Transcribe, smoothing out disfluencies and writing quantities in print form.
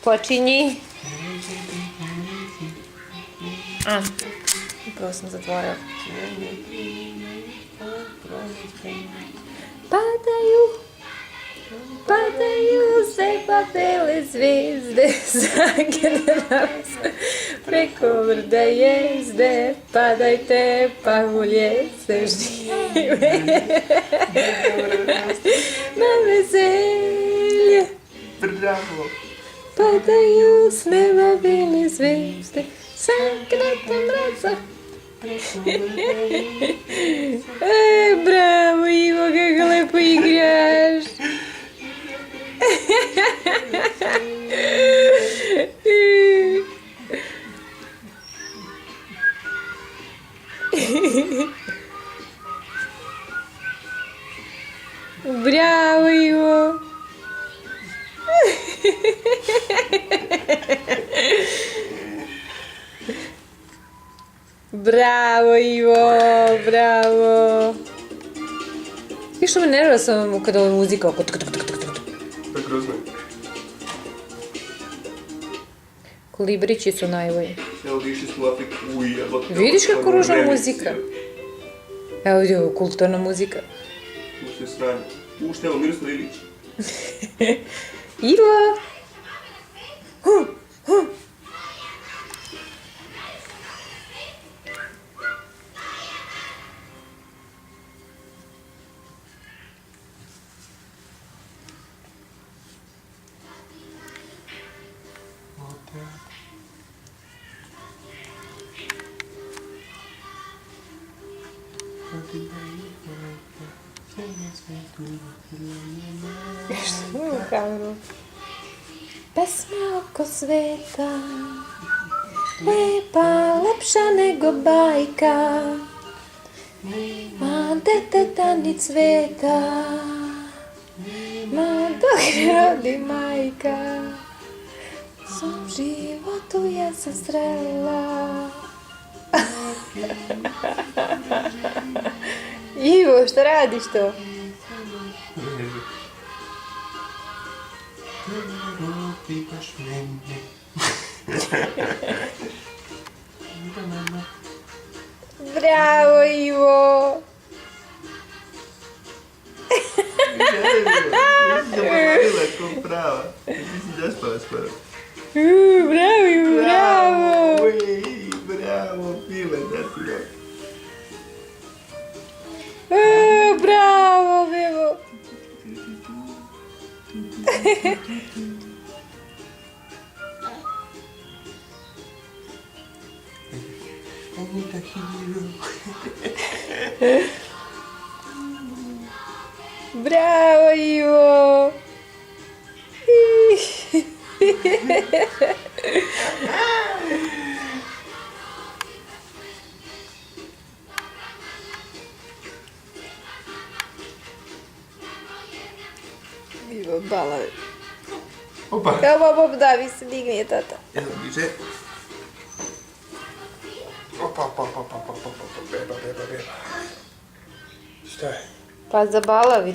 Počinji. Upravo sam zatvorila. Padaju se papele zvijezde, zagrade nas preko vrda jezde, padajte pahulje se žive na veselje. Bravo! Padaju s neba bele zvijezde, zagrade mraza. Bravo Ivo, kako lepo igraš. Bravo Ivo. Bravo Ivo, bravo. I što me nervira sam kada je muzika oko tuk tuk tuk tuk tuk. To je grozno. Kolibrići su najbolji. Evo vidiš smo u Afriku. Vidiš kako ružna muzika? Evo vidi ovo, kulturna muzika. U sve strane. Šta evo, Miroslav Ilić. Ivo! Pesma oko sveta, lepa, lepša nego bajka, ma deteta ni cveta, ma dok rodi majka. U svom životu ja sam srela. Ivo, šta radiš to? Bravo Ivo! Zaboravila ko prava. Ti si zaspala skoro. Bravo Ivo, bravo! Bravo, Pile, da ti dobro. Bravo, Ivo! Anita Hiro. Bravo Ivo! Ivo, balavi. Opa! Evo, davi se, digne tata. Evo, diže. Opa, beba. Šta je? Pa zabalavi